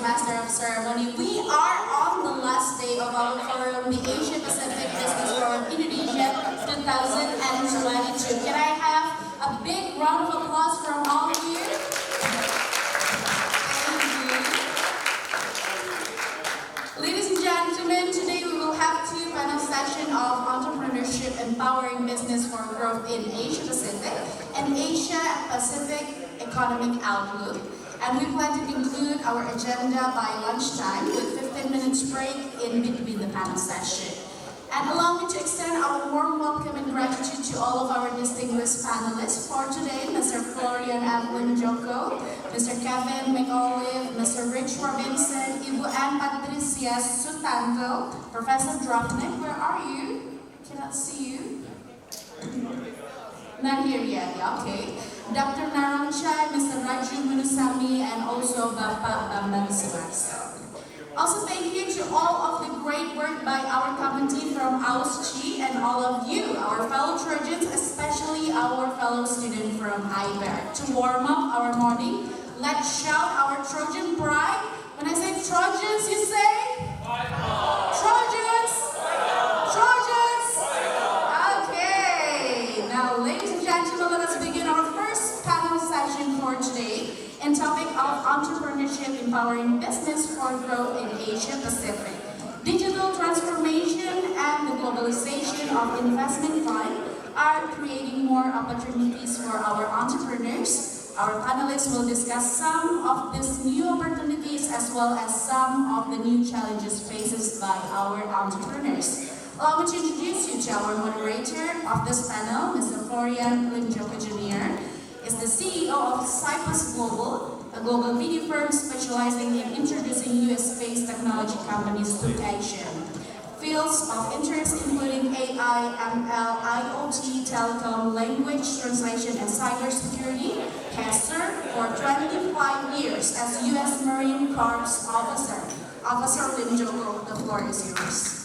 Master of Ceremony. We are on the last day of our forum, the Asia Pacific Business Forum Indonesia 2022. Can I have a big round of applause from all of you? Ladies and gentlemen, today we will have two panel sessions of Entrepreneurship Empowering Business for Growth in Asia Pacific and Asia Pacific Economic Outlook. And we plan to conclude our agenda by lunchtime with 15 minutes break in between the panel session. And allow me to extend our warm welcome and gratitude to all of our distinguished panelists for today, Mr. Florian at Limjoco, Mr. Kevin McAuliffe, Mr. Rich Robinson, Ibu and Patricia Sutanto, Professor Dropnik, where are you? Cannot see you. Not here yet, yeah, okay. Dr. Naranchai, Mr. Raju Munusami, and also Bapak Bambang Simarso. Also, thank you to all of the great work by our committee from USC and all of you, our fellow Trojans, especially our fellow student from IBER. To warm up our morning, let's shout our Trojan pride. When I say Trojans, you say? Trojans! Trojans! Okay, now ladies and gentlemen, let us begin our first panel session for today. And topic of entrepreneurship empowering business for growth in Asia Pacific. Digital transformation and the globalization of investment fund are creating more opportunities for our entrepreneurs. Our panelists will discuss some of these new opportunities as well as some of the new challenges faced by our entrepreneurs. Allow me to introduce you to our moderator of this panel, Mr. Florian Limjoco Jr. is the CEO of Xiphos Global, a global media firm specializing in introducing US-based technology companies to Asia. Fields of interest including AI, ML, IoT, telecom, language translation, and cybersecurity. Has served for 25 years as U.S. Marine Corps officer. Officer Limjoco, the floor is yours.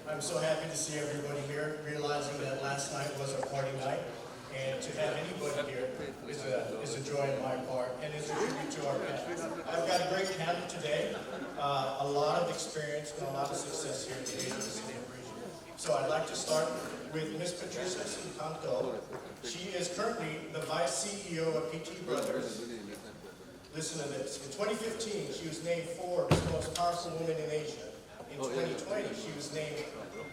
I'm so happy to see everybody here, realizing that last night was our party night, and to have anybody here is a joy on my part, and is a tribute to our panel. I've got a great panel today, a lot of experience and a lot of success here in the Asia Pacific region. So I'd like to start with Ms. Patricia Sutanto. She is currently the Vice CEO of PT Brothers. Listen to this. In 2015, she was named Forbes' most powerful woman in Asia. In 2020, she was named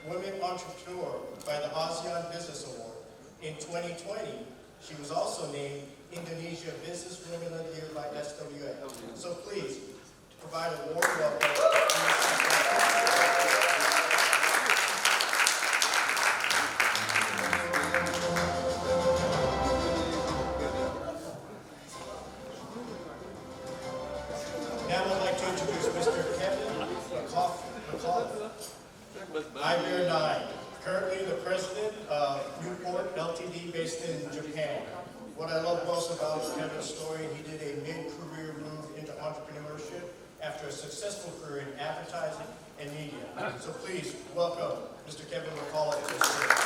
Women Entrepreneur by the ASEAN Business Award. In 2020, she was also named Indonesia Business Women of the Year by SWA. So please, provide a warm welcome. Now I'd like to introduce Mr. Kevin McAuliffe. IBER 9, currently the president of Newport Ltd. based in Japan. What I love most about Kevin's story, he did a mid-career move into entrepreneurship after a successful career in advertising and media. So please welcome Mr. Kevin McAuliffe to the stage.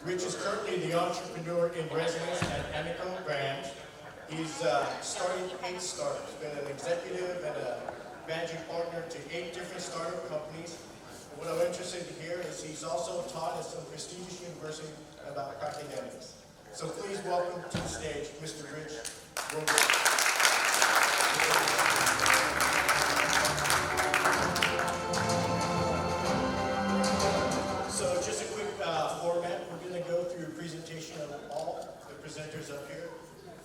Rich is currently the entrepreneur in residence at Animoca brand. He's started 8 startups, been an executive and a managing partner to 8 different startup companies. And what I'm interested to hear is he's also taught at some prestigious university about academics. So please welcome to the stage, Mr. Rich Robinson. So just a quick format. We're going to go through a presentation of all the presenters up here,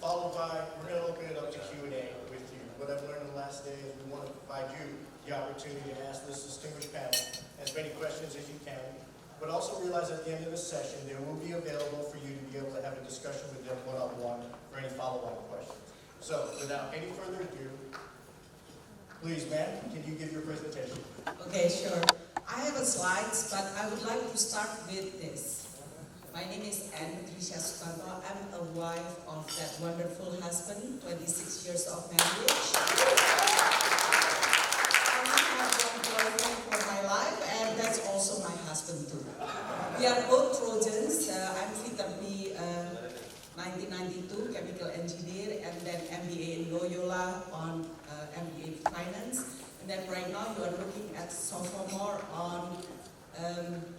followed by, we're going to open it up to Q&A with you. What I've learned the last day is we want to provide you the opportunity to ask this distinguished panel as many questions as you can, but also realize at the end of the session, there will be available for you to be able to have a discussion with them one-on-one for any follow-on questions. So without any further ado, Please, ma'am, can you give your presentation? Okay, sure. I have a slides, but I would like to start with this. My name is Patricia Sutanto. I'm a wife of that wonderful husband, 26 years of marriage. I have one boyfriend for my life, and that's also my husband too. We are both Trojans. I'm Viterbi, 1992, chemical engineer, and then MBA in Loyola on MBA finance. And then right now you are looking at sophomore on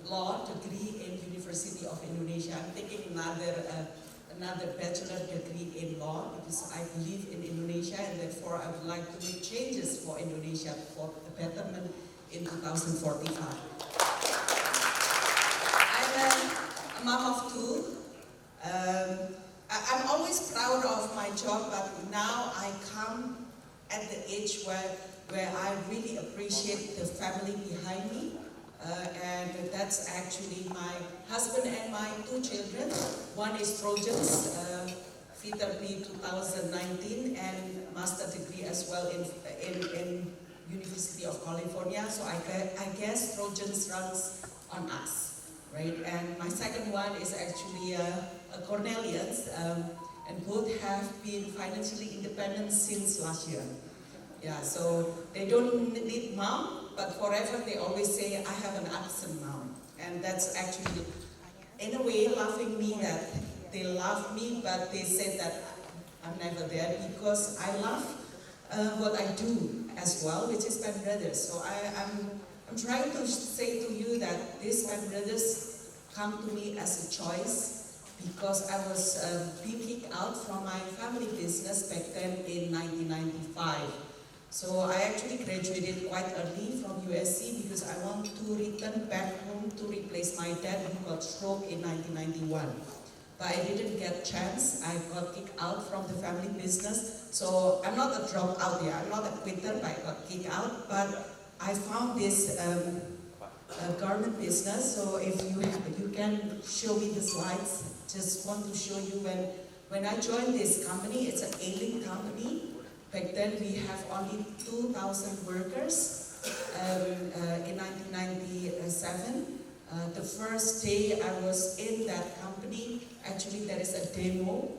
law degree in University of Indonesia. I'm taking another bachelor degree in law because I believe in Indonesia, and therefore I would like to make changes for Indonesia for the betterment in 2045. I'm a mom of two. I'm always proud of my job, but now I come at the age where I really appreciate the family behind me. And that's actually my husband and my two children. One is Trojans, Viterbi 2019, and master degree as well in University of California. So I guess Trojans runs on us, right? And my second one is actually a Cornelians, and both have been financially independent since last year. Yeah, so they don't need mom, but forever they always say, I have an absent mom. And that's actually, in a way, laughing me that they love me, but they say that I'm never there because I love what I do as well, which is Pen Brothers. So I'm trying to say to you that these Pen Brothers come to me as a choice because I was being kicked out from my family business back then in 1995. So I actually graduated quite early from USC because I want to return back home to replace my dad who got stroke in 1991. But I didn't get a chance. I got kicked out from the family business. So I'm not a dropout here. I'm not a quitter, but I got kicked out. But I found this garment business. So if you can show me the slides, just want to show you when I joined this company, it's an ailing company. Back then we have only 2,000 workers in 1997. The first day I was in that company, actually there is a demo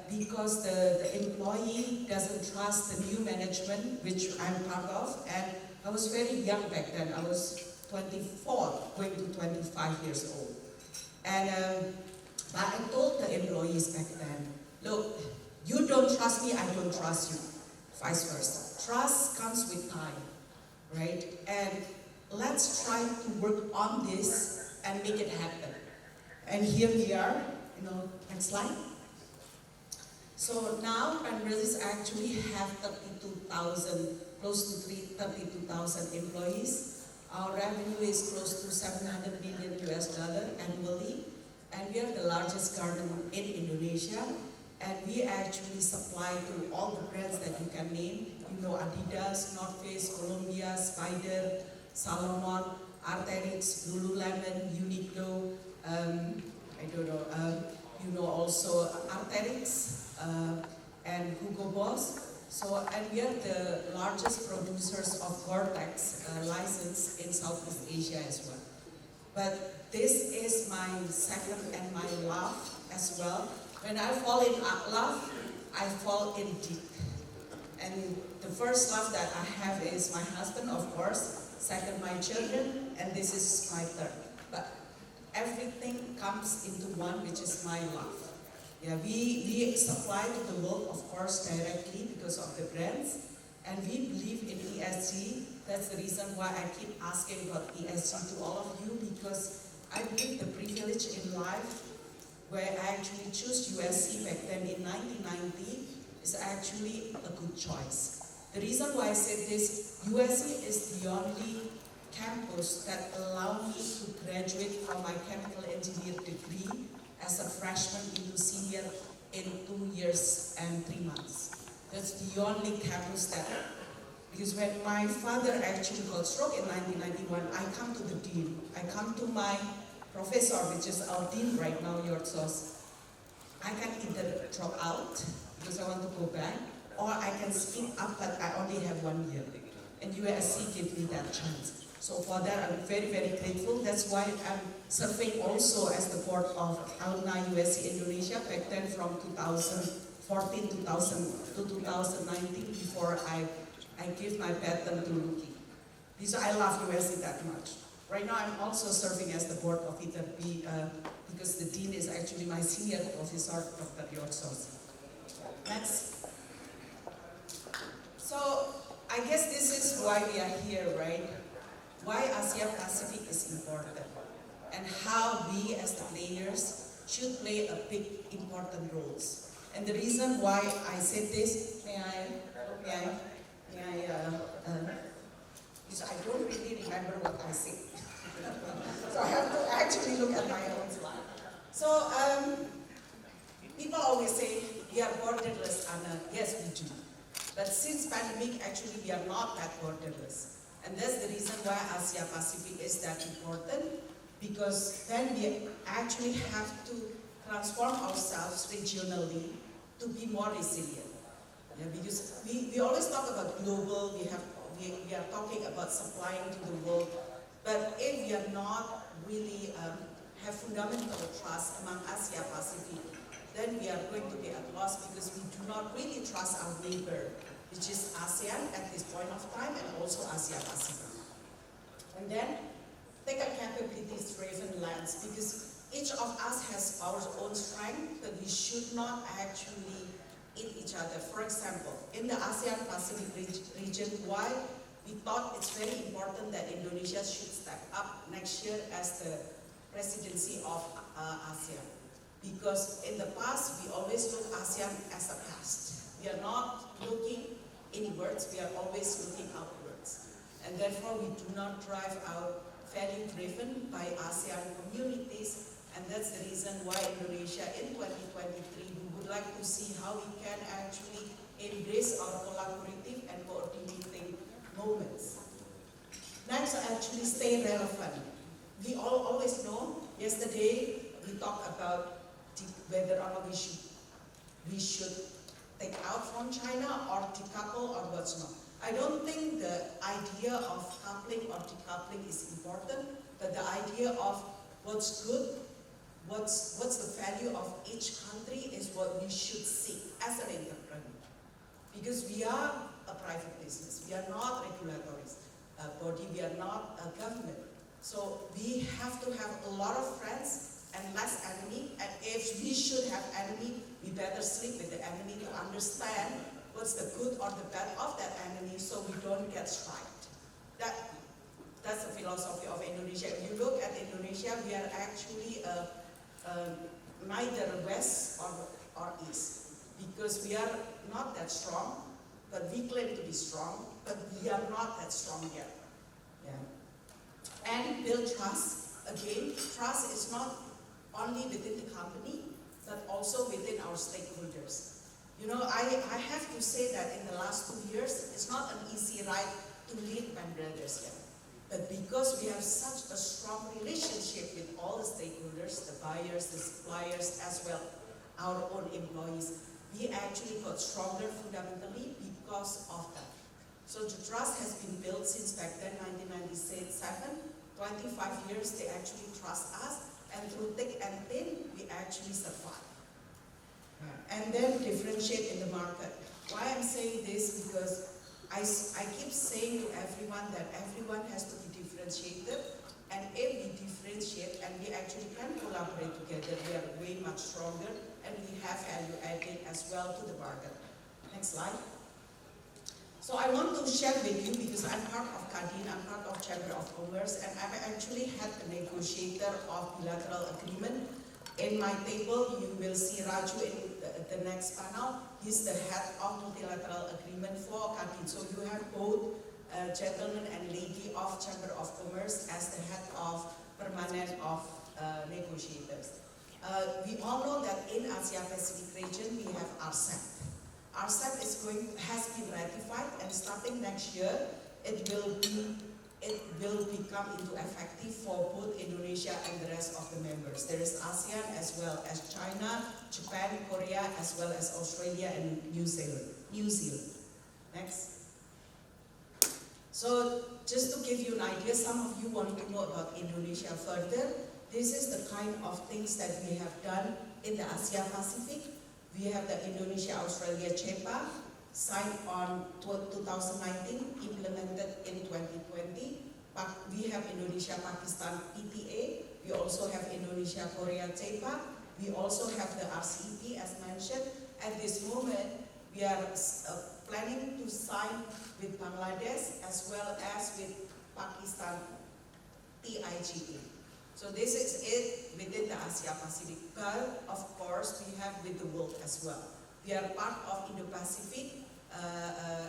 because the employee doesn't trust the new management, which I'm part of, and I was very young back then. I was 24, going to 25 years old. And but I told the employees back then, look, you don't trust me, I don't trust you. Vice versa. Trust comes with time, right? And let's try to work on this and make it happen. And here we are, next slide. So now Pen Brothers actually have 32,000, close to 32,000 employees. Our revenue is close to $700 million annually. And we are the largest garden in Indonesia. And we actually supply to all the brands that you can name. Adidas, North Face, Columbia, Spider, Salomon, Arc'teryx, Lululemon, Uniqlo, also Arc'teryx and Hugo Boss. So, and we are the largest producers of Gore-Tex license in Southeast Asia as well. But this is my second and my love as well. When I fall in love, I fall in deep. And the first love that I have is my husband, of course. Second, my children, and this is my third. But everything comes into one, which is my love. Yeah, we supply to the world, of course, directly because of the brands. And we believe in ESG. That's the reason why I keep asking about ESG to all of you, because I believe the privilege in life where I actually chose USC back then in 1990 is actually a good choice. The reason why I said this, USC is the only campus that allowed me to graduate from my chemical engineer degree as a freshman into senior in 2 years and 3 months. That's the only campus that, because when my father actually got stroke in 1991, I come to the dean. I come to my professor, which is our dean right now, Xiphos. I can either drop out because I want to go back, or I can speak up, but I only have 1 year. and USC gave me that chance. So for that, I'm very, very grateful. That's why I'm serving also as the board of Alumni USC Indonesia back then from 2014 to 2019 before I gave my baton to Luki. Because I love USC that much. Right now I'm also serving as the board of Viterbi because the dean is actually my senior professor, Dr. Yorsos. Next. So I guess this is why we are here, right? Why Asia Pacific is important and how we as the players should play a big important roles. And the reason why I said this, because I don't really remember what I said. So I have to actually look at my own slide. So people always say we are borderless, Anna. Yes, we do. But since pandemic, actually we are not that borderless. And that's the reason why Asia Pacific is that important, because then we actually have to transform ourselves regionally to be more resilient. Yeah, because we always talk about global, we are talking about supplying to the world, but if we are not really have fundamental trust among Asia Pacific, then we are going to be at loss because we do not really trust our neighbor, which is ASEAN at this point of time and also Asia Pacific. And then take a capabilities-driven lens, because each of us has our own strength, but we should not actually eat each other. For example, in the ASEAN Pacific region, why we thought it's very important that Indonesia should step up next year as the presidency of ASEAN. Because in the past, we always look ASEAN as a past. We are not looking inwards, we are always looking outwards. And therefore, we do not drive our value-driven by ASEAN communities, and that's the reason why Indonesia in 2023, we would like to see how we can actually embrace our collaborative and coordinating moments. Next, actually stay relevant. We all always know, yesterday we talked about whether or not we should take out from China or decouple or what's not. I don't think the idea of coupling or decoupling is important, but the idea of what's good, what's the value of each country is what we should seek as an entrepreneur. Because we are a private business, we are not regulatory body, we are not a government. So we have to have a lot of friends and less enemy, and if we should have enemy, we better sleep with the enemy to understand what's the good or the bad of that enemy so we don't get striked. That's the philosophy of Indonesia. If you look at Indonesia, we are actually neither west or east, because we are not that strong, but we claim to be strong, but we are not that strong yet. Yeah. And build trust. Again, trust is not only within the company, but also within our stakeholders. You know, I have to say that in the last 2 years, it's not an easy ride to lead Band Brothers yet. But because we have such a strong relationship with all the stakeholders, the buyers, the suppliers, as well our own employees, we actually got stronger fundamentally because of that. So the trust has been built since back then, 1997, 25 years they actually trust us, and through thick and thin, we actually survive. And then differentiate in the market. Why I'm saying this, because I keep saying to everyone that everyone has to be differentiated, and if we differentiate and we actually can collaborate together, we are way much stronger, and we have value added as well to the market. Next slide. So I want to share with you, because I'm part of Kadin, I'm part of Chamber of Commerce, and I'm actually head negotiator of bilateral agreement. In my table, you will see Raju in the next panel. He's the head of multilateral agreement for Kadin. So you have both gentlemen and lady of Chamber of Commerce as the head of permanent of negotiators. We all know that in Asia Pacific region, we have RCEP. RCEP has been ratified, and starting next year, it will become into effective for both Indonesia and the rest of the members. There is ASEAN as well as China, Japan, Korea, as well as Australia and New Zealand. Next. So just to give you an idea, some of you want to know about Indonesia further. This is the kind of things that we have done in the Asia Pacific. We have the Indonesia-Australia CEPA, signed on 2019, implemented in 2020. We have Indonesia-Pakistan PTA. We also have Indonesia-Korea CEPA. We also have the RCEP as mentioned. At this moment, we are planning to sign with Bangladesh as well as with Pakistan TIGA. So this is it within the Asia Pacific. But of course, we have with the world as well. We are part of Indo-Pacific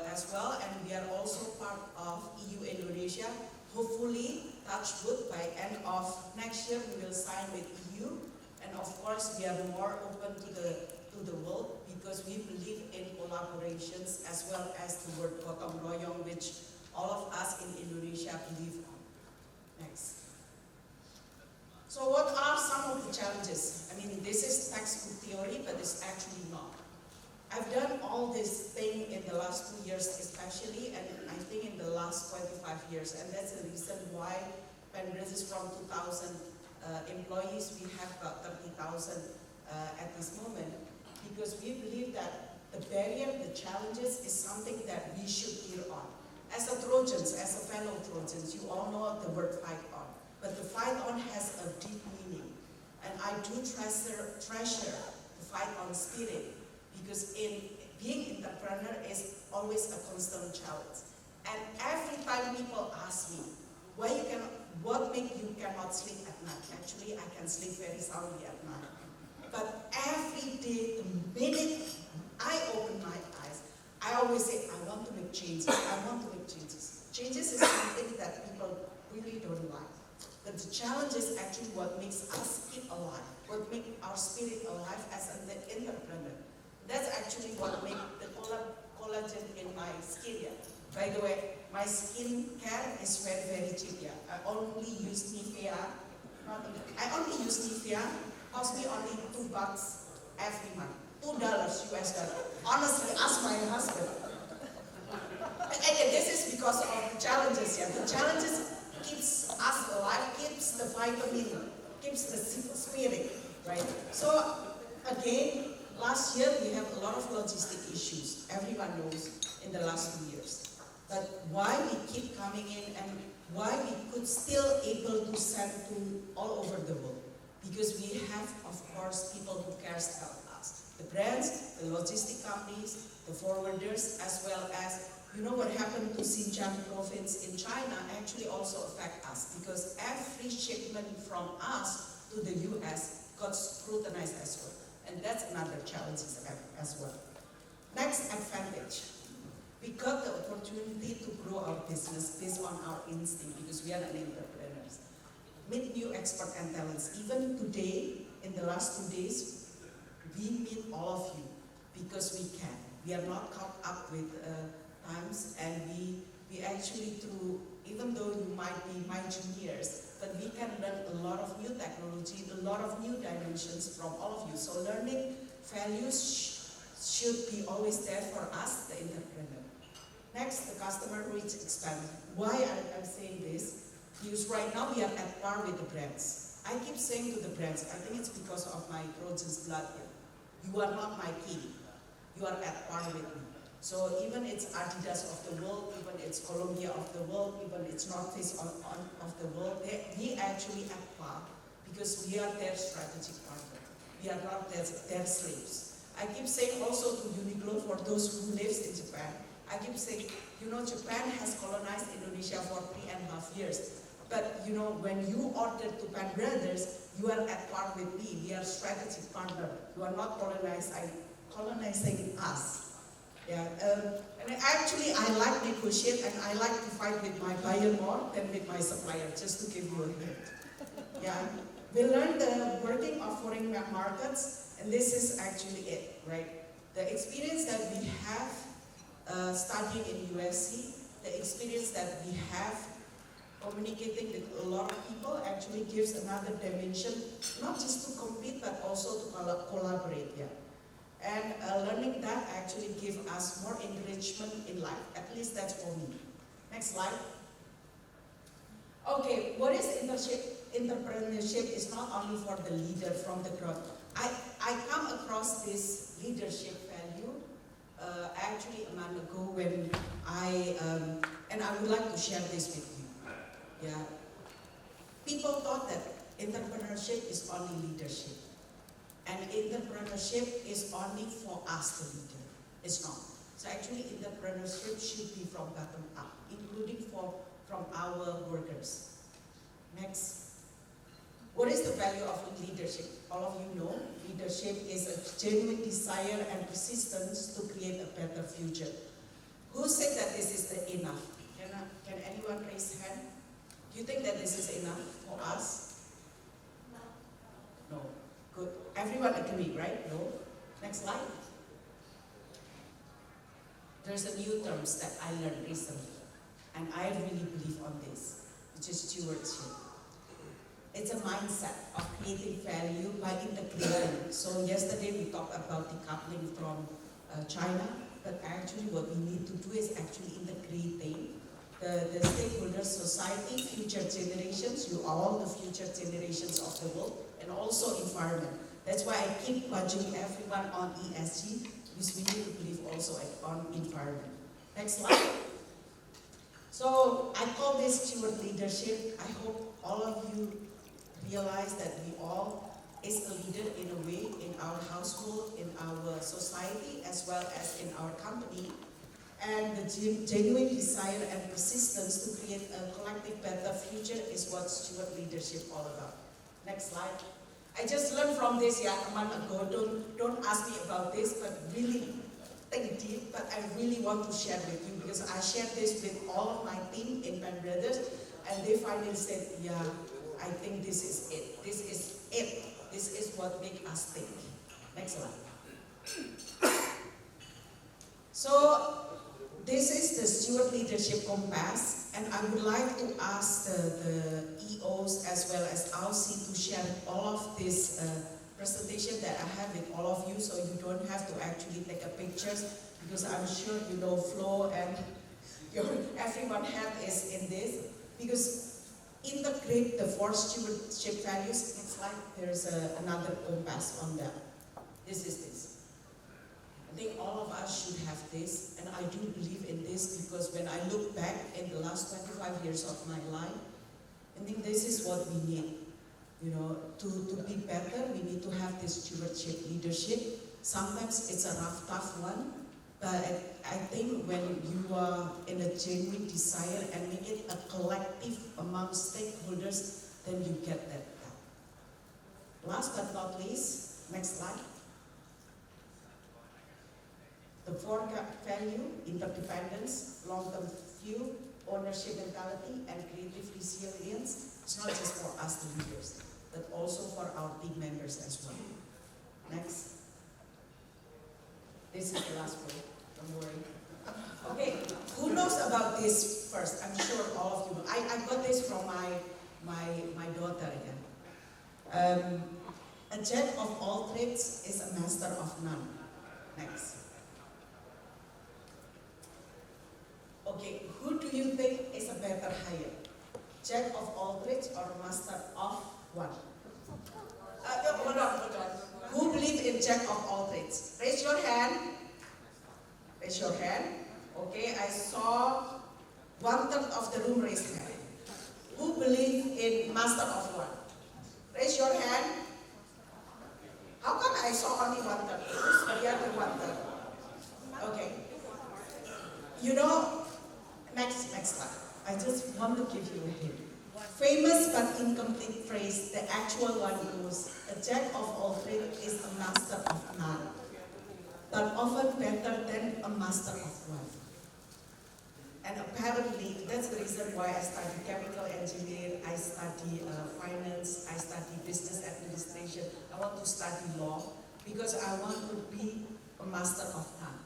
as well, and we are also part of EU-Indonesia. Hopefully, touch wood, by end of next year, we will sign with EU. And of course, we are more open to the world because we believe in collaborations as well as the word gotong royong, which all of us in Indonesia believe on. Next. So what are some of the challenges? I mean, this is textbook theory, but it's actually not. I've done all this thing in the last 2 years especially, and I think in the last 25 years, and that's the reason why when this is from 2,000 employees, we have about 30,000 at this moment, because we believe that the barrier, the challenges is something that we should deal on. As a Trojans, as a fellow Trojans, you all know the word fight on, but the fight on has a deep meaning, and I do treasure the fight on spirit, because in being entrepreneur is always a constant challenge. And every time people ask me, what makes you cannot sleep at night? Actually, I can sleep very soundly at night. But every day, the minute I open my eyes, I always say, I want to make changes. I want to make changes. Changes is something that people really don't like. But the challenge is actually what makes us keep alive, what makes our spirit alive as an entrepreneur. That's actually what makes the collagen in my skin. By the way, my skin care is very, very cheap. I only use Nivea. Cost me only $2 every month. $2 US. Honestly, ask my husband. And this is because of the challenges. The challenges keeps us alive, keeps the vitamin, keeps the spirit, right? So again, last year we have a lot of logistic issues. Everyone knows in the last 2 years. But why we keep coming in and why we could still able to send to all over the world? Because we have, of course, people who cares about us. The brands, the logistic companies, the forwarders, as well as, you know what happened to Xinjiang province in China actually also affect us, because every shipment from us to the US got scrutinized as well. And that's another challenge as well. Next advantage. We got the opportunity to grow our business based on our instinct, because we are entrepreneurs. Meet new experts and talents. Even today, in the last 2 days, we meet all of you because we can. We are not caught up with times, and we actually through, even though you might be my juniors, but we can learn a lot of new technology, a lot of new dimensions from all of you. So learning values should be always there for us, the entrepreneur. Next, the customer reach expand. Why I'm saying this? Because right now we are at par with the brands. I keep saying to the brands, I think it's because of my Trojans blood here. You are not my king. You are at par with me. So even it's Adidas of the world, even it's Columbia of the world, even it's North Face of the world, we actually at par because we are their strategic partner. We are not their slaves. I keep saying also to Uniqlo, for those who lives in Japan, I keep saying, you know, Japan has colonized Indonesia for 3.5 years. But you know, when you ordered to Pan Brothers, you are at par with me. We are strategic partner. You are not colonizing us. Yeah. And actually, I like negotiate and I like to fight with my buyer more than with my supplier. Just to give you a hint. Yeah. We learned the working of foreign markets, and this is actually it, right? The experience that we have studying in USC, the experience that we have communicating with a lot of people actually gives another dimension, not just to compete, but also to collaborate. Yeah. And learning that actually gives us more enrichment in life. At least that's for me. Next slide. Okay, what is entrepreneurship is not only for the leader from the crowd. I come across this leadership value actually a month ago when and I would like to share this with you. Yeah. People thought that entrepreneurship is only leadership. And entrepreneurship is only for us the leader. It's not. So actually entrepreneurship should be from bottom up, including from our workers. Next. What is the value of leadership? All of you know, leadership is a genuine desire and persistence to create a better future. Who said that this is enough? Can anyone raise hand? Do you think that this is enough for us? No. Good. Everyone agree, right? No. Next slide. There's a new term that I learned recently, and I really believe on this, which is stewardship. It's a mindset of creating value by integrating. So yesterday we talked about decoupling from China, but actually what we need to do is actually integrating the stakeholders, society, future generations, you all the future generations of the world, and also environment. That's why I keep nudging everyone on ESG, because we need to believe also on environment. Next slide. So I call this steward leadership. I hope all of you realize that we all is a leader in a way in our household, in our society, as well as in our company. And the genuine desire and persistence to create a collective better future is what steward leadership all about. Next slide. I just learned from this a month ago. Don't ask me about this, but really think deep. But I really want to share with you because I shared this with all of my team in Pan Brothers, and they finally said, yeah, I think this is it. This is it. This is what makes us think. Next slide. So this is the steward leadership compass, and I would like to ask the EOs as well as AUSI to share all of this presentation that I have with all of you, so you don't have to actually take a pictures, because I'm sure you know Flo and everyone have is in this, because integrate the 4 stewardship values. It's like there's another compass on that. This is this. I think all of us should have this, and I do believe in this because when I look back in the last 25 years of my life, I think this is what we need. You know, to be better, we need to have this stewardship leadership. Sometimes it's a rough, tough one, but I think when you are in a genuine desire and make it a collective among stakeholders, then you get that done. Last but not least, next slide. The 4 value, interdependence, long-term view, ownership mentality, and creative resilience. It's not just for us, the leaders, but also for our team members as well. Next. This is the last one, don't worry. Okay, who knows about this first? I'm sure all of you know. I got this from my daughter again. A jack of all trades is a master of none. Next. Okay, who do you think is a better hire? Jack of all trades or master of one? Hold on. Who believes in jack of all trades? Raise your hand. Raise your hand. Okay, I saw 1/3 of the room raise hand. Who believes in master of one? Raise your hand. How come I saw only 1/3? Who's the other 1/3? Okay. You know, next slide. I just want to give you a hint. Famous but incomplete phrase, the actual one goes, a jack of all trades is a master of none, but often better than a master of one. And apparently, that's the reason why I study chemical engineering, I study finance, I study business administration, I want to study law, because I want to be a master of none.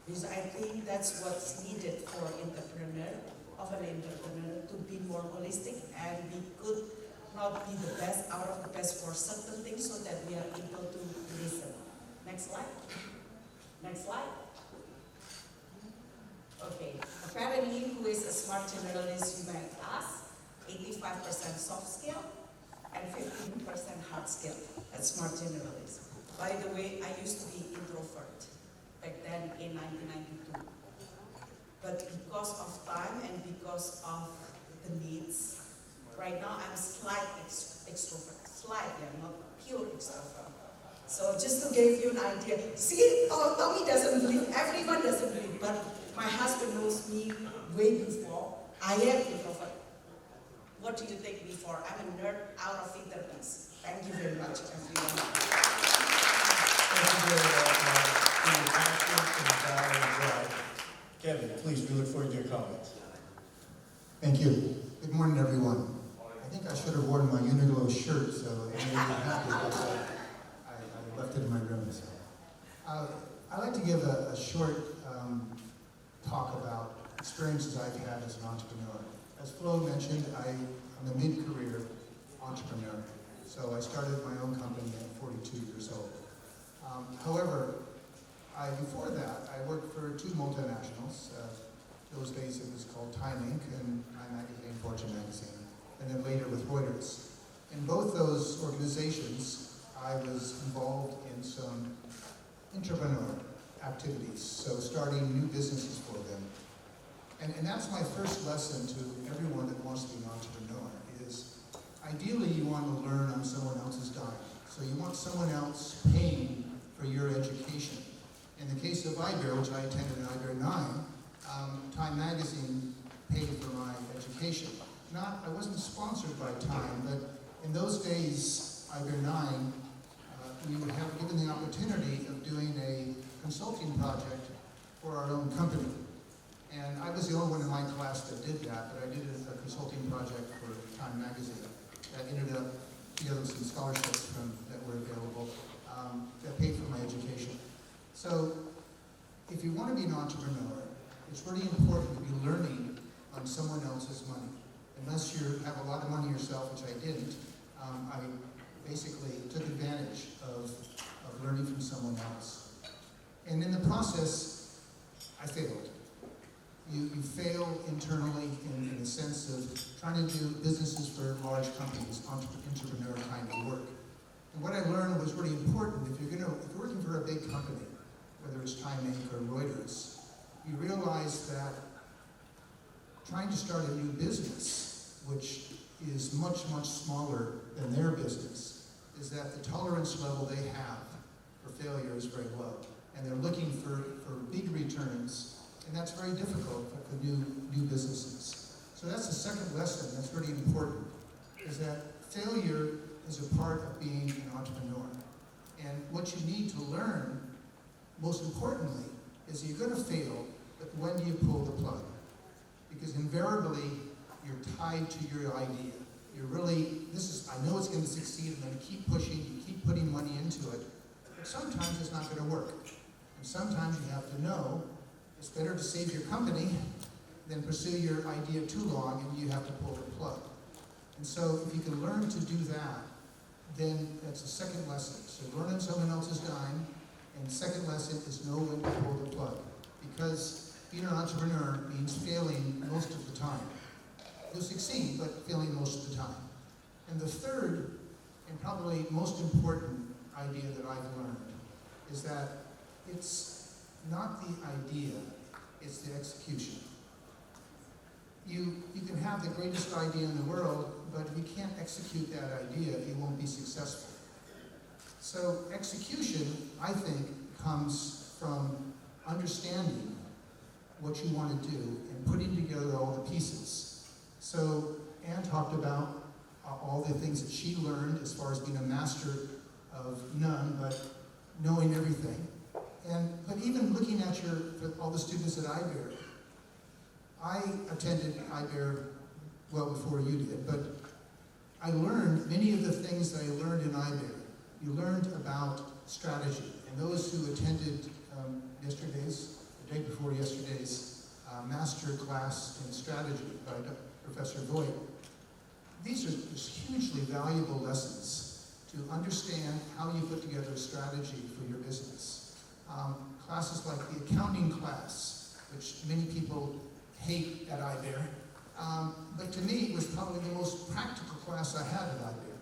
Because I think that's what's needed for an entrepreneur, to be more holistic, and we could not be the best, out of the best for certain things, so that we are able to listen. Next slide. Next slide. Okay. Apparently smart generalist you might ask, 85% soft skill and 15% hard skill. That's smart generalist. By the way, I used to be introvert back then in 1992. But because of time and because of the needs, right now I'm slight extrovert. Slight, yeah, not pure extrovert. So just to give you an idea, see, Tommy doesn't believe, everyone doesn't believe, but my husband knows me way before I am introvert. What do you think me for? I'm a nerd out of Viterbi. Thank you very much, everyone. Thank you very much for your passion and desire and drive. Kevin, please, we look forward to your comments. Thank you. Good morning, everyone. I think I should have worn my Uniqlo shirt, so it made me happy, but I left it in my room. So. I'd like to give a short talk about experiences I've had as an entrepreneur. As Flo mentioned, I'm a mid-career entrepreneur. So I started my own company at 42 years old. However, before that, I worked for two multinationals. Those days it was called Time Inc. and Time Magazine, Fortune Magazine, and then later with Reuters. In both those organizations, I was involved in some entrepreneur activities, so starting new businesses for them. And that's my first lesson to everyone that wants to be an entrepreneur, is ideally you want to learn on someone else's dime. So you want someone else paying for your education. In the case of IBER, which I attended at IBER 9, Time Magazine paid for my education. I wasn't sponsored by Time, but in those days, IBER 9, we would have given the opportunity of doing a consulting project for our own company. And I was the only one in my class that did that, but I did a consulting project for Time Magazine that ended up together with some scholarships that were available that paid for my education. So if you want to be an entrepreneur, it's really important to be learning on someone else's money. Unless you have a lot of money yourself, which I didn't, I basically took advantage of learning from someone else. And in the process, I failed. You fail internally in the sense of trying to do businesses for large companies, entrepreneur kind of work. And what I learned was really important. If you're working for a big company, whether it's Time Inc. or Reuters, you realize that trying to start a new business, which is much, much smaller than their business, is that the tolerance level they have for failure is very low. And they're looking for big returns, and that's very difficult for new businesses. So that's the second lesson that's really important, is that failure is a part of being an entrepreneur. And what you need to learn, most importantly, is you're going to fail, but when do you pull the plug? Because invariably, you're tied to your idea. You're really, I know it's going to succeed, I'm going to keep pushing, you keep putting money into it, but sometimes it's not going to work. And sometimes you have to know it's better to save your company than pursue your idea too long and you have to pull the plug. And so if you can learn to do that, then that's the second lesson. So learn on someone else's dime, and the second lesson is know when to pull the plug. Because being an entrepreneur means failing most of the time. You'll succeed, but failing most of the time. And the third, and probably most important idea that I've learned, is that it's not the idea, it's the execution. You can have the greatest idea in the world, but if you can't execute that idea, you won't be successful. So execution, I think, comes from understanding what you want to do and putting together all the pieces. So Anne talked about all the things that she learned as far as being a master of none, but knowing everything. But even looking at all the students at IBER, I attended IBER well before you did, but I learned many of the things that I learned in IBER. You learned about strategy, and those who attended the day before yesterday's master class in strategy by Professor Voigt, these are just hugely valuable lessons to understand how you put together a strategy for your business. Classes like the accounting class, which many people hate at IBER. But to me, it was probably the most practical class I had at IBER.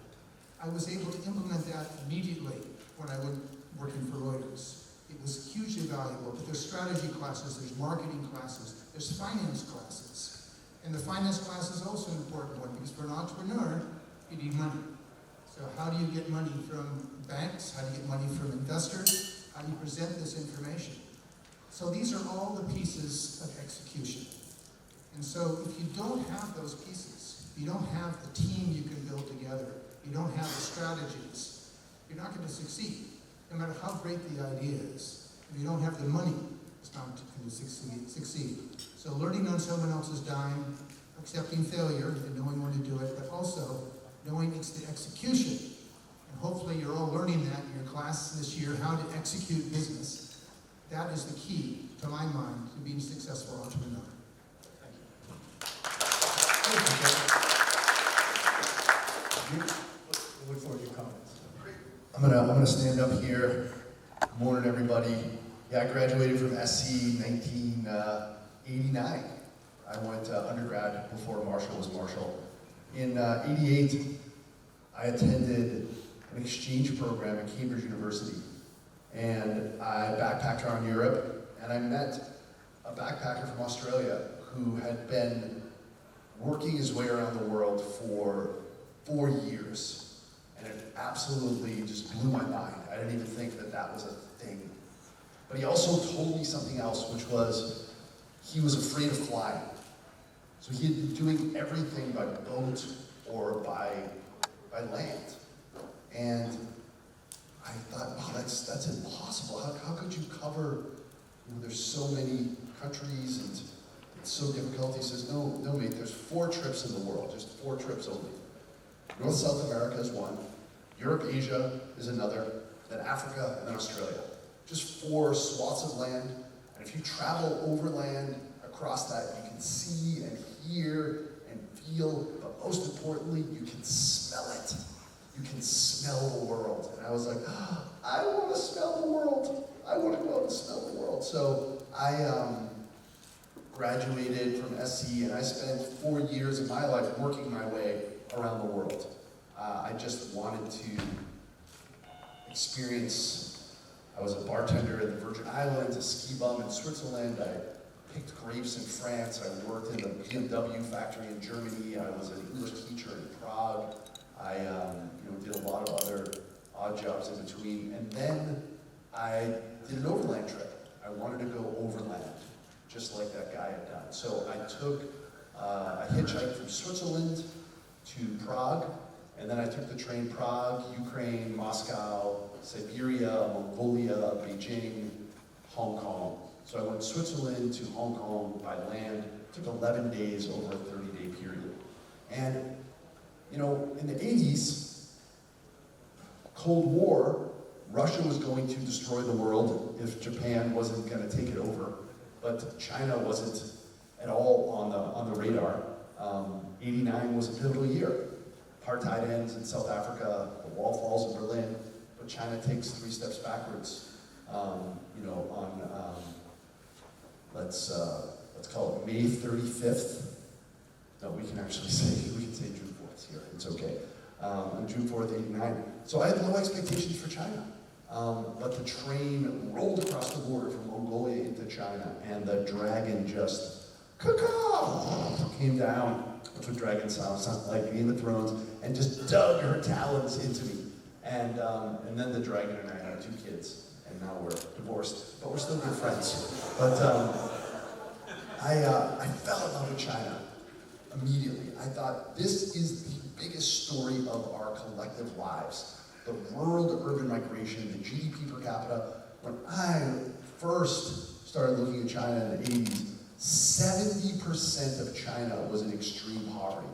I was able to implement that immediately when I went working for Reuters. It was hugely valuable, but there's strategy classes, there's marketing classes, there's finance classes. And the finance class is also an important one, because for an entrepreneur, you need money. So how do you get money from banks? How do you get money from investors? How do you present this information? So these are all the pieces of execution. And so if you don't have those pieces, you don't have the team you can build together, you don't have the strategies, you're not going to succeed, no matter how great the idea is. If you don't have the money, it's not going to succeed. So learning on someone else's dime, accepting failure and knowing when to do it, but also knowing it's the execution. And hopefully you're all learning that in your class this year, how to execute business. That is the key, to my mind, to being a successful entrepreneur. Look forward to your comments. I'm gonna stand up here. Good morning, everybody. Yeah, I graduated from SC 1989. I went undergrad before Marshall was Marshall. In '88, I attended an exchange program at Cambridge University, and I backpacked around Europe, and I met a backpacker from Australia who had been working his way around the world for 4 years. And it absolutely just blew my mind. I didn't even think that that was a thing. But he also told me something else, which was he was afraid of flying. So he had been doing everything by boat or by land. And I thought, wow, that's impossible. How could you cover, there's so many countries and it's so difficult. He says, no, mate, there's 4 trips in the world, just 4 trips only. North South America is one, Europe, Asia is another, then Africa, and then Australia. Just 4 swaths of land, and if you travel overland across that, you can see and hear and feel, but most importantly, you can smell it. You can smell the world. And I was like, oh, I want to smell the world. I want to go out and smell the world. So I graduated from SC, and I spent 4 years of my life working my way around the world. I just wanted to experience, I was a bartender in the Virgin Islands, a ski bum in Switzerland, I picked grapes in France, I worked in a BMW factory in Germany, I was an English teacher in Prague, I did a lot of other odd jobs in between, and then I did an overland trip. I wanted to go overland, just like that guy had done. So I hitchhiked from Switzerland to Prague, and then I took the train Prague, Ukraine, Moscow, Siberia, Mongolia, Beijing, Hong Kong. So I went Switzerland to Hong Kong by land. It took 11 days over a 30-day period. And, in the 80s, Cold War, Russia was going to destroy the world if Japan wasn't going to take it over. But China wasn't at all on the radar. 89 was a pivotal year. Apartheid ends in South Africa, the wall falls in Berlin, but China takes 3 steps backwards. Let's call it May 35th. No, we can say June 4th here. It's okay. On June 4th, 89. So I had low expectations for China. But the train rolled across the border from Mongolia into China, and the dragon just came down. That's what dragons sound like, Game of Thrones, and just dug her talons into me. And then the dragon and I had 2 kids, and now we're divorced, but we're still good friends. But I fell in love with China immediately. I thought, this is the biggest story of our collective lives. The rural to urban migration, the GDP per capita. When I first started looking at China in the 80s, 70% of China was in extreme poverty.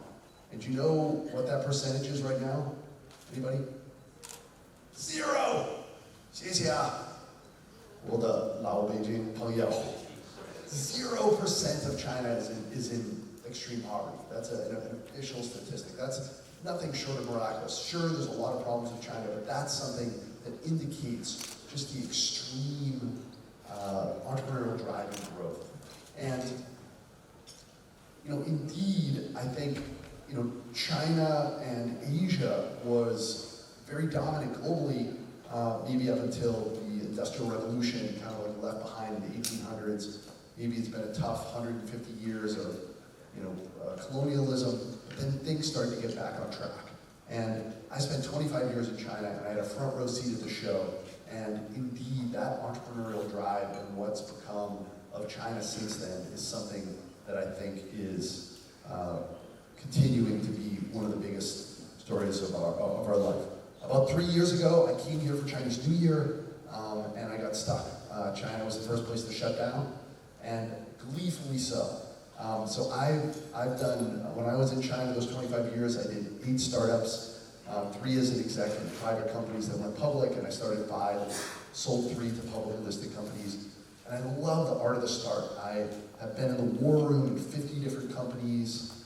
And do you know what that percentage is right now? Anybody? 0! 谢谢啊，我的老北京朋友。0% of China is in extreme poverty. That's an official statistic. That's nothing short of miraculous. Sure, there's a lot of problems with China, but that's something that indicates just the extreme entrepreneurial drive and growth. And indeed, I think, China and Asia was very dominant globally, maybe up until the Industrial Revolution, kind of like left behind in the 1800s. Maybe it's been a tough 150 years of, colonialism, but then things started to get back on track. And I spent 25 years in China, and I had a front row seat at the show. And indeed, that entrepreneurial drive and what's become of China since then is something that I think is continuing to be one of the biggest stories of our life. About 3 years ago, I came here for Chinese New Year, and I got stuck. China was the first place to shut down, and gleefully so. So I've done, when I was in China those 25 years, I did 8 startups, 3 as an exec in private companies that went public, and I started 5, sold 3 to publicly listed companies. And I love the art of the start. I have been in the war room in 50 different companies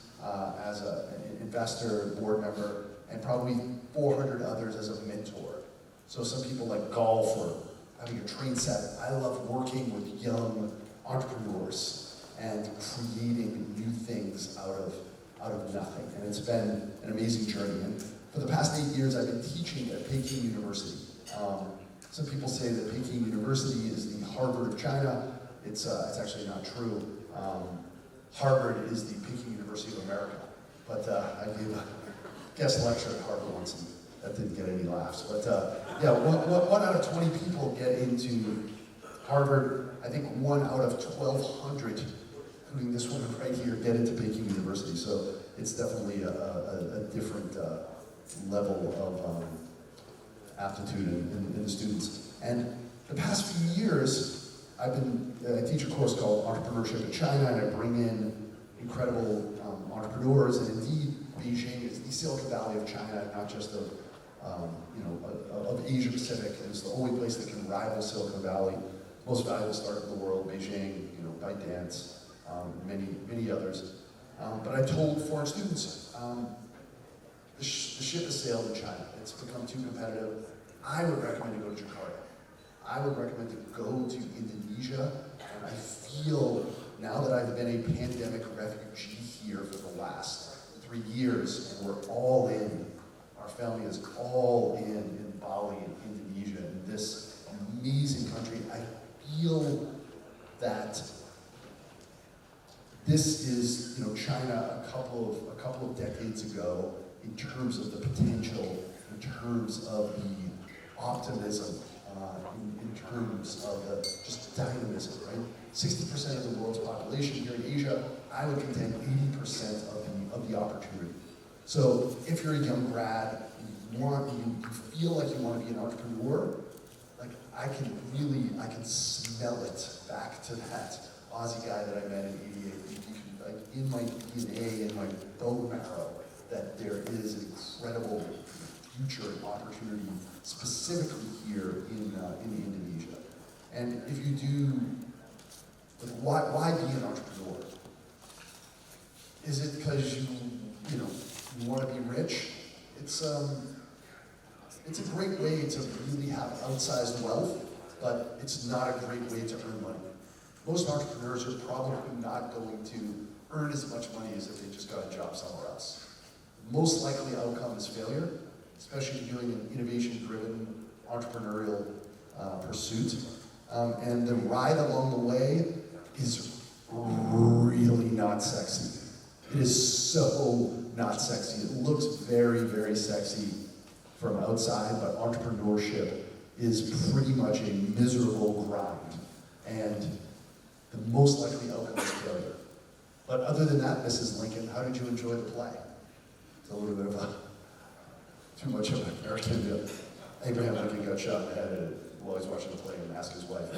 as an investor, board member, and probably 400 others as a mentor. So some people like golf or having a train set. I love working with young entrepreneurs and creating new things out of nothing. And it's been an amazing journey. And for the past 8 years, I've been teaching at Peking University. Some people say that Peking University is the Harvard of China. It's actually not true. Harvard is the Peking University of America. But I gave a guest lecture at Harvard once, and that didn't get any laughs. But yeah, one out of 20 people get into Harvard. I think 1 out of 1,200, including this woman right here, get into Peking University. So it's definitely a different level of aptitude in the students. And the past few years, I teach a course called Entrepreneurship in China, and I bring in incredible entrepreneurs. And indeed, Beijing is the Silicon Valley of China, not just of Asia Pacific. And it's the only place that can rival Silicon Valley. Most valuable startup in the world, Beijing, ByteDance, many others. But I told foreign students, the ship has sailed in China. It's become too competitive. I would recommend to go to Jakarta. I would recommend to go to Indonesia. And I feel, now that I've been a pandemic refugee here for the last 3 years, and we're all in, our family is all in Bali and Indonesia, in this amazing country, I feel that this is, China a couple of decades ago in terms of the potential, in terms of the optimism, in terms of the just dynamism, right? 60% of the world's population here in Asia, I would contend 80% of the opportunity. So if you're a young grad, you feel like you want to be an entrepreneur, like I can smell it back to that Aussie guy that I met in '88. Like in my DNA, in my bone marrow, that there is an incredible future and opportunity specifically here in Indonesia. And if you do, like, why be an entrepreneur? Is it because you want to be rich? It's a great way to really have outsized wealth, but it's not a great way to earn money. Most entrepreneurs are probably not going to earn as much money as if they just got a job somewhere else. Most likely outcome is failure, especially if you're doing an innovation-driven entrepreneurial pursuit. And the ride along the way is really not sexy. It is so not sexy. It looks very, very sexy from outside, but entrepreneurship is pretty much a miserable grind. And the most likely outcome is failure. But other than that, Mrs. Lincoln, how did you enjoy the play? It's a little bit of too much of an American. Abraham Lincoln got shot in the head while he's watching the play and asked his wife.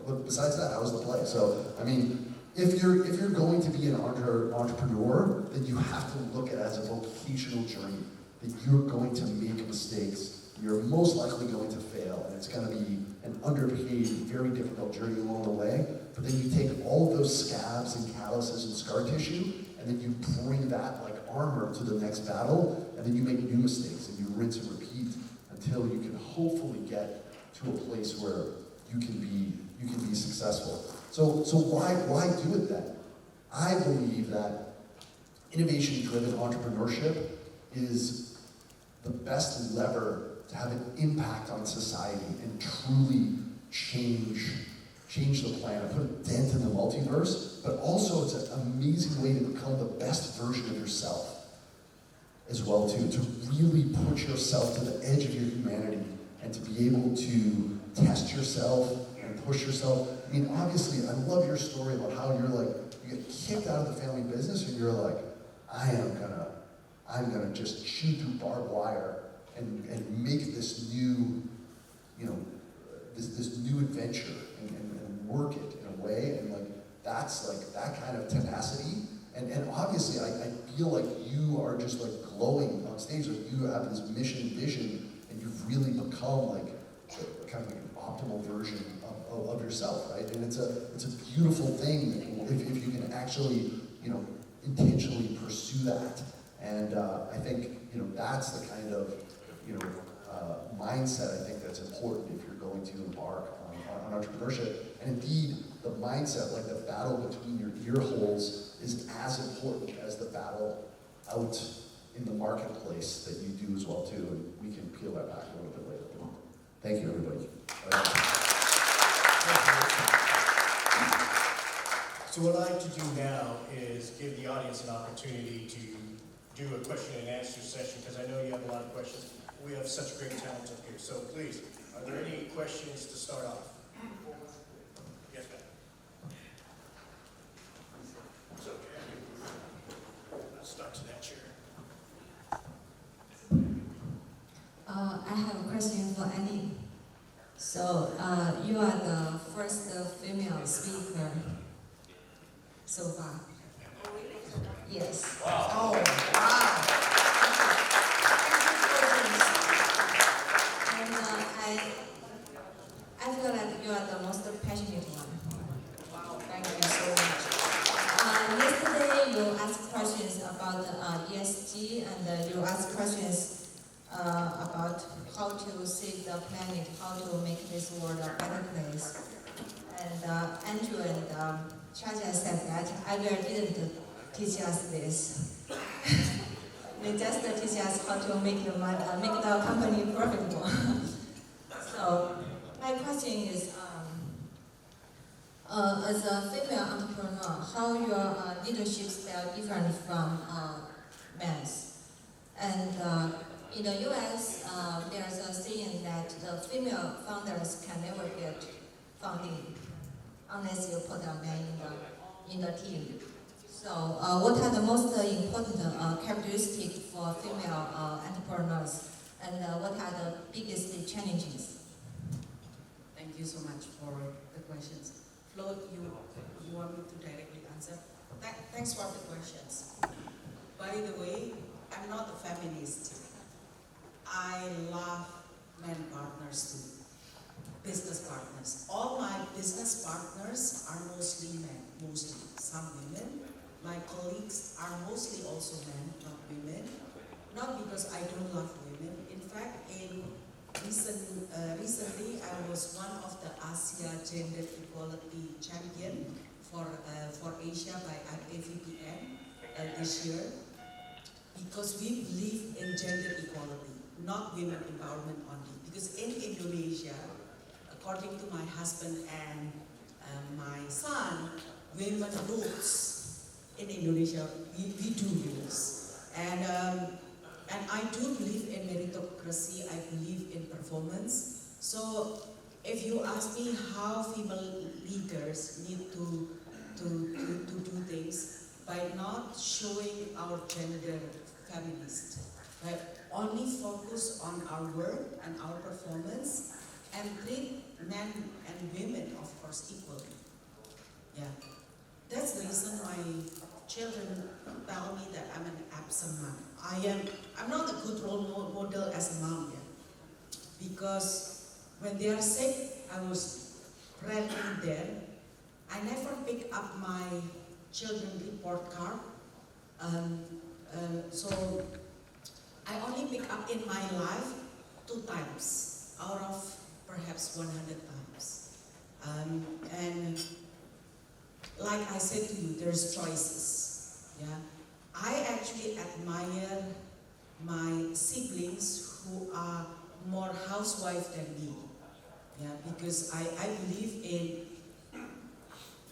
But besides that, how was the play? So, I mean, if you're going to be an entrepreneur, then you have to look at it as a vocational journey. That you're going to make mistakes. You're most likely going to fail, and it's going to be an underpaid, very difficult journey along the way. But then you take all of those scabs and calluses and scar tissue, and then you bring that like armor to the next battle, and then you make new mistakes, and you rinse and repeat until you can hopefully get to a place where you can be successful. So why do it then? I believe that innovation-driven entrepreneurship is the best lever to have an impact on society and truly change the planet, put a dent in the multiverse, but also it's an amazing way to become the best version of yourself as well too, to really put yourself to the edge of your humanity and to be able to test yourself and push yourself. I mean, obviously, I love your story about how you're like, you get kicked out of the family business and you're like, I'm gonna just chew through barbed wire and make this new, this new adventure and work it in a way, and like that's like that kind of tenacity. And obviously I feel like you are just like glowing on stage, like you have this mission vision and you've really become like kind of like an optimal version of yourself, right? And it's a beautiful thing if you can actually, intentionally pursue that. And I think, that's the kind of, mindset I think that's important if you're going to embark on entrepreneurship. And indeed, the mindset, like the battle between your ear holes, is as important as the battle out in the marketplace that you do as well too. And we can peel that back a little bit later. Thank you, everybody. So what I'd like to do now is give the audience an opportunity to do a question and answer session, because I know you have a lot of questions. We have such great talent up here. So please, are there any questions to start off? Yes, ma'am. It's okay. Let's start to that chair. I have a question for Annie. So, you are the first female speaker so far. Yes. Oh, wow. And I feel like you are the most passionate one. Wow, thank you so much. Yesterday you asked questions about ESG, and you asked questions about how to save the planet, how to make this world a better place. And Andrew and Chacha said that Albert didn't teach us this. They just teach us how to make the company profitable. So my question is, as a female entrepreneur, how your leadership style different from men's? And in the US, there's a saying that the female founders can never get funding unless you put a man in the team. So, what are the most important characteristics for female entrepreneurs, and what are the biggest challenges? Thank you so much for the questions. Flo, you want me to directly answer? Thanks for the questions. By the way, I'm not a feminist. I love men partners too, business partners. All my business partners are mostly men, some women. My colleagues are mostly also men, not women. Not because I don't love women. In fact, recently I was one of the Asia Gender Equality Champion for Asia by AVPN this year, because we believe in gender equality, not women empowerment only. Because in Indonesia, according to my husband and my son, women rules. In Indonesia, we do rules. And I do believe in meritocracy, I believe in performance. So if you ask me how female leaders need to do things, by not showing our gender feminist, by only focus on our work and our performance, and treat men and women, of course, equally. Yeah. That's the reason my children tell me that I'm an absent mom. I'm not a good role model as a mom yet. Because when they are sick, I was present there. I never pick up my children report card. So I only pick up in my life 2 times out of perhaps 100 times. And like I said to you, there's choices. Yeah, I actually admire my siblings who are more housewife than me. Yeah, because I believe in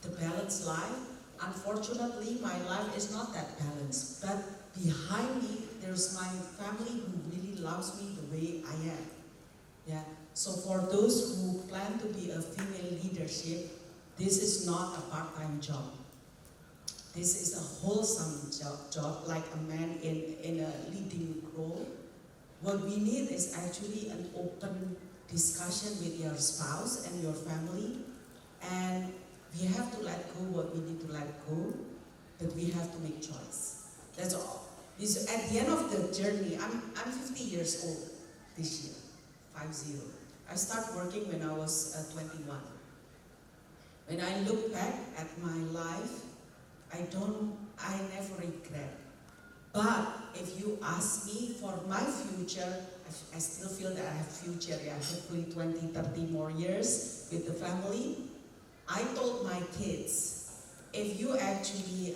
the balanced life. Unfortunately, my life is not that balanced. But behind me, there's my family who really loves me the way I am. Yeah. So for those who plan to be a female leadership, this is not a part-time job. This is a wholesome job like a man in a leading role. What we need is actually an open discussion with your spouse and your family, and we have to let go what we need to let go, but we have to make choice. That's all. Because at the end of the journey, I'm 50 years old this year, 50. I started working when I was 21. When I look back at my life, I never regret. But if you ask me for my future, I still feel that I have future, yeah, hopefully 20, 30 more years with the family. I told my kids, if you actually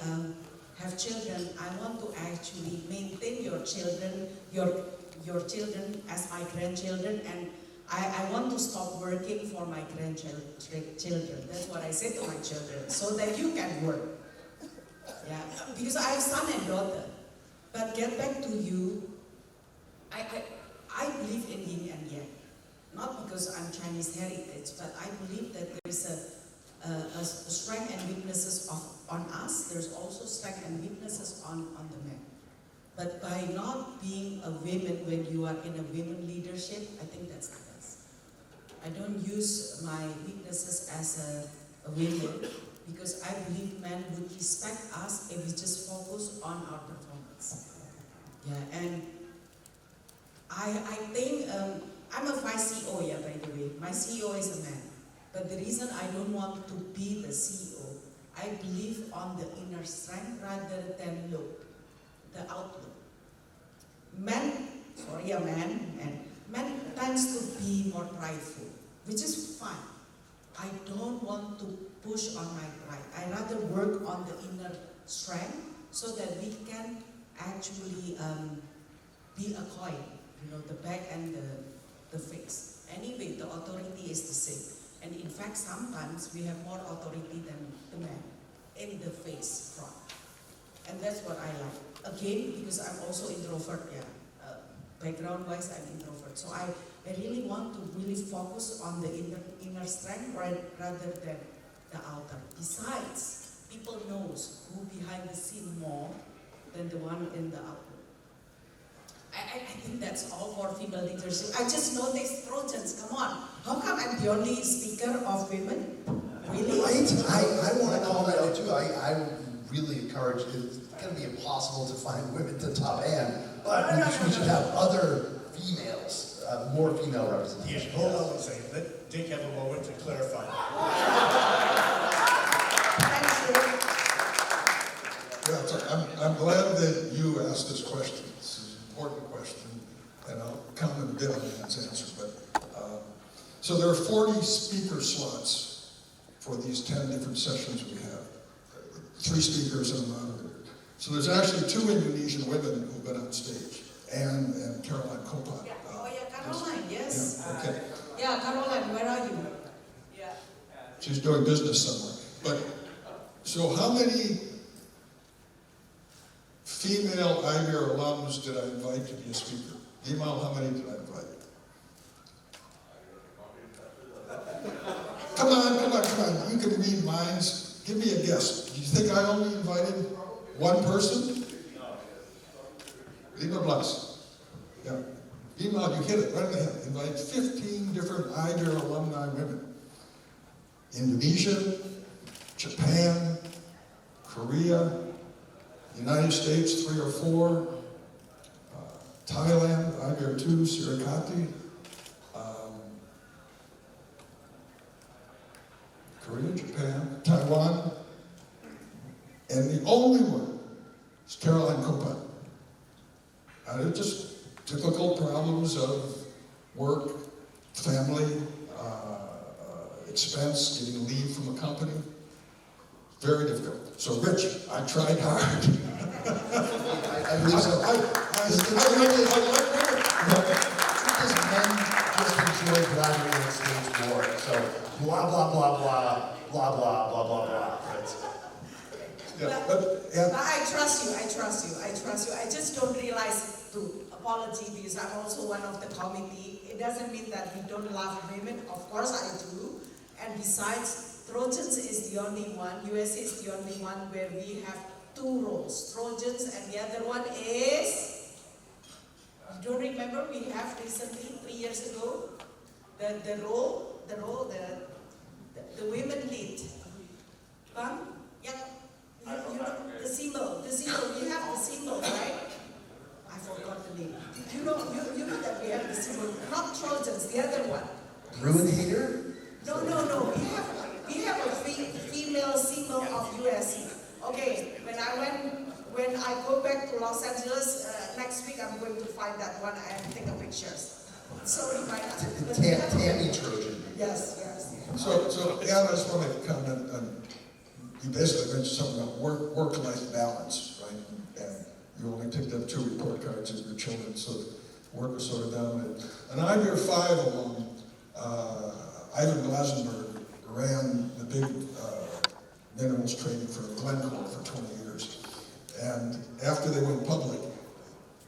have children, I want to actually maintain your children, your children as my grandchildren, and I want to stop working for my grandchildren. That's what I said to my children, so that you can work. Yeah, because I have son and daughter. But get back to you, I believe in yin and yang. Not because I'm Chinese heritage, but I believe that there is a strength and weaknesses on us. There's also strength and weaknesses on the men. But by not being a woman when you are in a women leadership, I think that's the best. I don't use my weaknesses as a woman, because I believe men would respect us if we just focus on our performance. Yeah, and I think, I'm a vice CEO, yeah, by the way. My CEO is a man. But the reason I don't want to be the CEO, I believe on the inner strength rather than the outlook. Men tends to be more prideful, which is fine. I don't want to push on my pride. I rather work on the inner strength so that we can actually be a coin, the back and the face. Anyway, the authority is the same. And in fact, sometimes we have more authority than the man in the face front. And that's what I like. Again, because I'm also introvert, yeah. Background-wise, I'm introvert. So I really want to really focus on the inner strength rather than the outer. Besides, people knows who behind the scene more than the one in the outlook. I think that's all for female leadership. I just know these Trojans, come on. How come I'm the only speaker of women? Really? Right? I want to call that out too. I really encourage, it's going to be impossible to find women to top end, but we should have other females, more female representation. Yeah, hold on one second. Let Dick have a moment to clarify. Yeah, so I'm glad that you asked this question. This is an important question, and I'll comment a bit on Ann's answer. But so there are 40 speaker slots for these 10 different sessions we have. 3 speakers and a moderator. So there's actually 2 Indonesian women who've been on stage, Anne and Caroline Kopat. Yeah. Oh yeah, Caroline, yes. Yeah, okay. Yeah, Caroline, where are you? Yeah. She's doing business somewhere. But so how many female IBER alums did I invite to be a speaker? Email, how many did I invite? Come on. You can read minds. Give me a guess. Do you think I only invited one person? Lima Blas. Yeah. Email, you hit it right in the head. Invite 15 different IBER alumni women. Indonesia, Japan, Korea, United States, 3 or 4, Thailand, IBER 2, Sirikati, Korea, Japan, Taiwan, and the only one is Caroline Kopat. And it's just typical problems of work, family, expense, getting leave from a company. Very difficult. So, Rich, I tried hard. I believe so. I Because men just enjoy blabbering on stage more. So blah blah blah blah blah blah blah blah blah. But I trust you. I just don't realize to apology because I'm also one of the committee. It doesn't mean that we don't love women. Of course I do. And besides, Trojans is the only one, USC is the only one where we have two roles. Trojans and the other one is, you don't remember we have recently, 3 years ago, the women lead. Bang? Yeah. You know, the symbol, we have the symbol, right? I forgot the name. You know that we have the symbol, not Trojans, the other one. Ruin hater? No. We have a female symbol of USC. Okay, when I go back to Los Angeles next week, I'm going to find that one and take a pictures. Sorry, my Tammy Trojan. Yes. So yeah, I just want to comment on, you basically mentioned something about work-life balance, right? And you only picked up 2 report cards of your children, so work was sort of dominated. And I'm your 5 alum. Ivan Glasenberg ran the big minerals trading for Glencore for 20 years. And after they went public,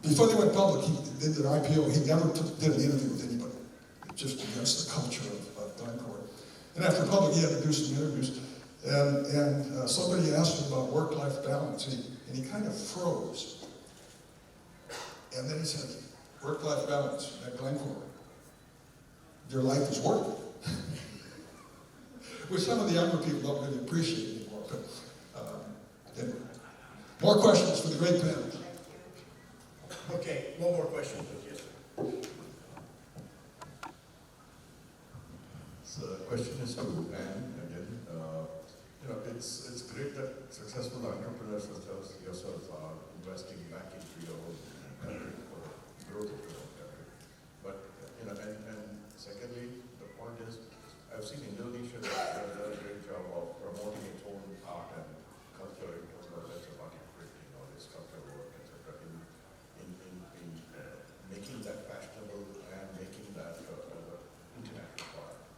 before they went public, he did their IPO, he never did an interview with anybody, just against the culture of Glencore. And after public, he had to do some interviews. And somebody asked him about work-life balance, and he kind of froze. And then he said, work-life balance at Glencore. Your life is work. Which some of the younger people don't really appreciate anymore. But anyway. More questions for the great panel. Okay, one more question, please. So the question is to Anne again. It's great that successful entrepreneurs such as yourself are investing back into your own country for growth of your own country. But and secondly, the point is, I've seen Indonesia does a great job of promoting its own art and culture in terms of its painting or its sculpture work, etc. In making that fashionable and making that international product.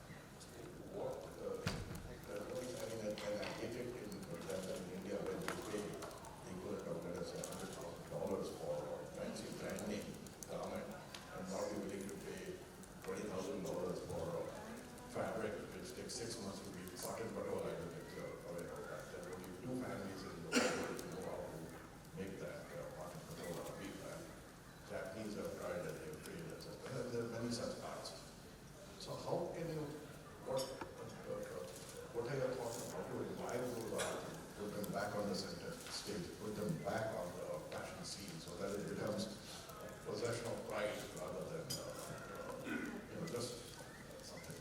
What can I get it in, for example, in India when they pay the equivalent of, let us say, $100,000 for a fancy brand name garment, and now you're willing to pay $20,000 for fabric, which takes 6 months to be cotton, whatever I will take away from that. There are only 2 families in the world who know how to make that cotton control or weave that. Japanese have tried and they've failed, etc. There are many such arts. So how can you, what are your thoughts on how to revive those arts and put them back on the center stage, put them back on the fashion scene so that it becomes a possession of pride rather than just something.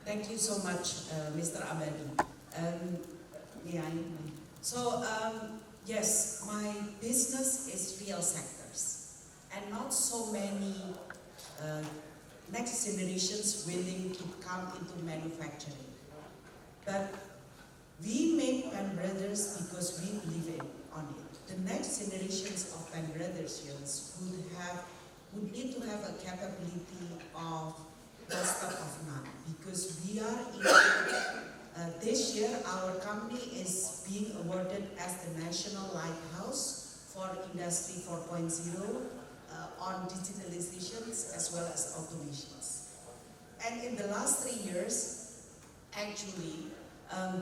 Thank you so much, Mr. Abadi. Yes, my business is real sectors, and not so many next generations willing to come into manufacturing. But we make Pan Brothers because we believe on it. The next generations of Pan Brothers would need to have a capability of rest of none, because we are this year our company is being awarded as the National Lighthouse for Industry 4.0 on digitalizations as well as automations. And in the last 3 years, actually,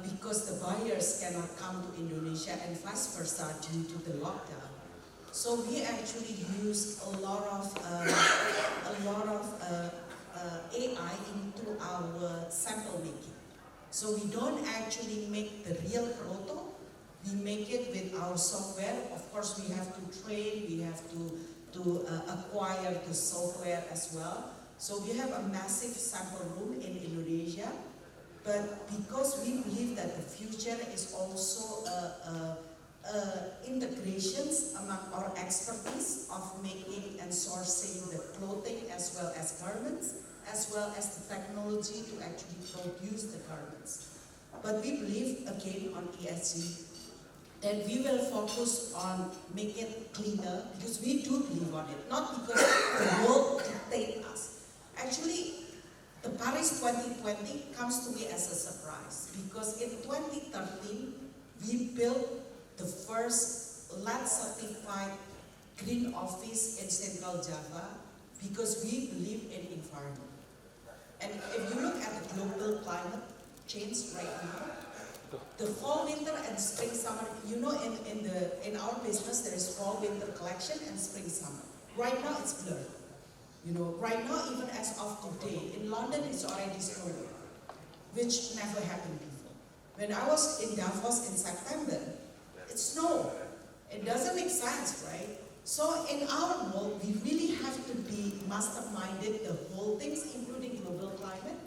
because the buyers cannot come to Indonesia and vice versa due to the lockdown, so we actually use a lot of AI into our sample making. So we don't actually make the real proto, we make it with our software. Of course, we have to train, we have to acquire the software as well. So we have a massive sample room in Indonesia, but because we believe that the future is also integrations among our expertise of making and sourcing the clothing as well as garments, as well as the technology to actually produce the garments. but we believe again on ESG that we will focus on make it cleaner because we do believe on it, not because the world dictates us. Actually, the Paris 2020 comes to me as a surprise because in 2013 we built the first LEED certified green office in Central Java because we believe in environment. And if you look at the global climate change right now, the fall, winter, and spring, summer, you know, in our business there is fall, winter collection and spring, summer. Right now it's blurred. You know, right now, even as of today, in London it's already snowing, which never happened before. When I was in Davos in September, it snowed. It doesn't make sense, right? So in our world, we really have to be masterminded the whole things, including global climate.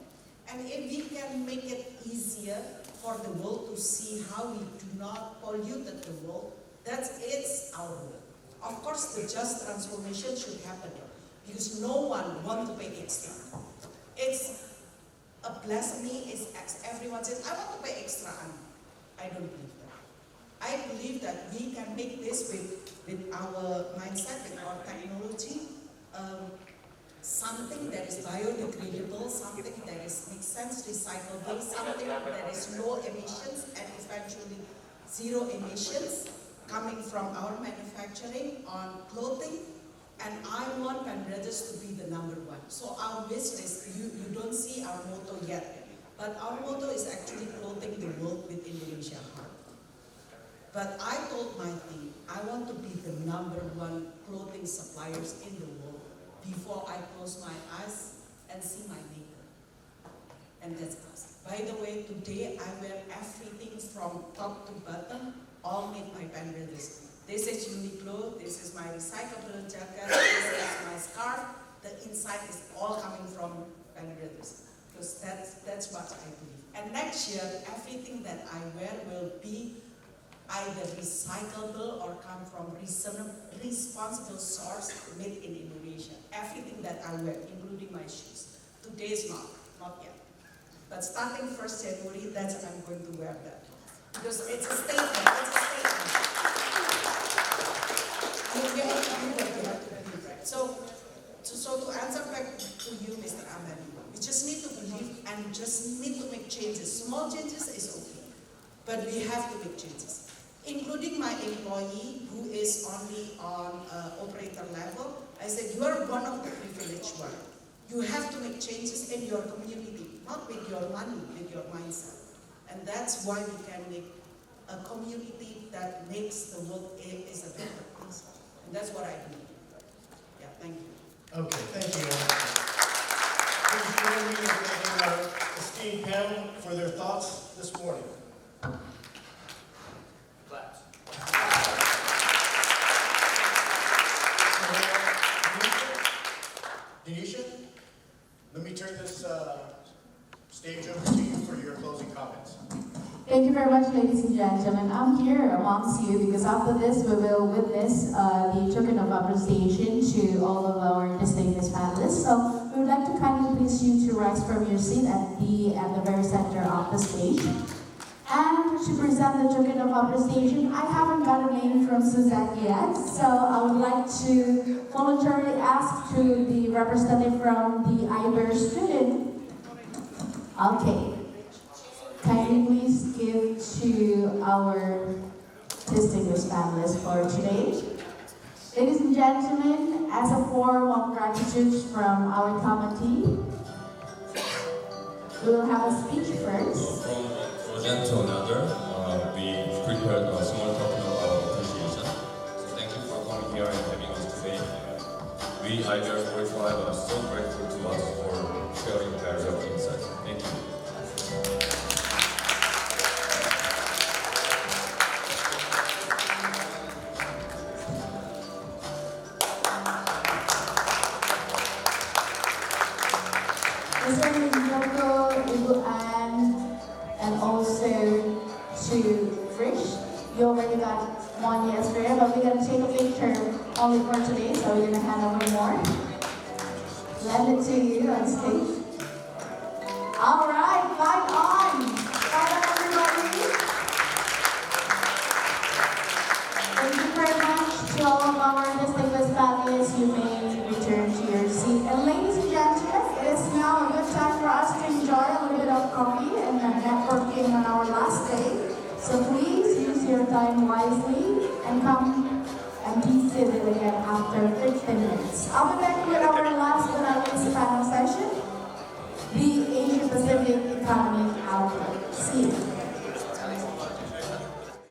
And if we can make it easier for the world to see how we do not pollute the world, it's our role. Of course, the just transformation should happen because no one wants to pay extra. It's a blasphemy. Everyone says, I want to pay extra. I don't believe that. I believe that we can make this with our mindset, with our technology, something that is biodegradable, something that makes sense, recyclable, something that is low emissions and eventually zero emissions coming from our manufacturing on clothing. And I want Pan Brothers to be the number one. So our business, you don't see our motto yet, but our motto is actually clothing the world with Indonesia heart. But I told my team, I want to be the number one clothing suppliers in the world before I close my eyes and see my maker. And that's us. By the way, today I wear everything from top to bottom, all made by Pan Brothers. This is Uniqlo, this is my recyclable jacket, this is my scarf. The inside is all coming from Pan Brothers. Because that's what I believe. And next year, everything that I wear will be either recyclable or come from responsible source made in Indonesia. Everything that I wear, including my shoes. Today is not yet. But starting 1st January, that's when I'm going to wear that. Because it's a statement, You have to do what you have to believe, right? So to answer back to you, Mr. Amani, we just need to believe and just need to make changes. Small changes is okay, but we have to make changes. Including my employee who is only on operator level, I said, you are one of the privileged ones. You have to make changes in your community, not with your money, with your mindset. And that's why we can make a community that makes the world is a better place. And that's what I believe. Yeah, thank you. Okay, thank you. Please join me in thanking our esteemed panel for their thoughts this morning. Claps. Denisha, let me turn this stage over to you for your closing comments. Thank you very much, ladies and gentlemen. I'm here amongst you because after this we will witness the token of appreciation to all of our distinguished panelists. So we would like to kindly please you to rise from your seat at the very center of the stage. And to present the token of appreciation, I haven't got a name from Suzette yet, so I would like to voluntarily ask to the representative from the IBER student. Okay. Kindly please give to our distinguished panelists for today. Ladies and gentlemen, as a form of gratitude from our committee, we will have a speech first. From one project to another, we prepared a small token of our appreciation. So thank you for coming here and having us today. We, IBER 45, are so grateful to us for sharing valuable insights. Thank you. Mr. Limjoco, and also to Frisch. You already got one yesterday, but we're going to take a picture only for today, so we're going to hand over more. Lend it to you on stage. All right, fight on! Fight on, everybody! time wisely and come and be seated again after 15 minutes. I'll be back with our last panelist panel session, the Asia Pacific Economic Outlook. See you.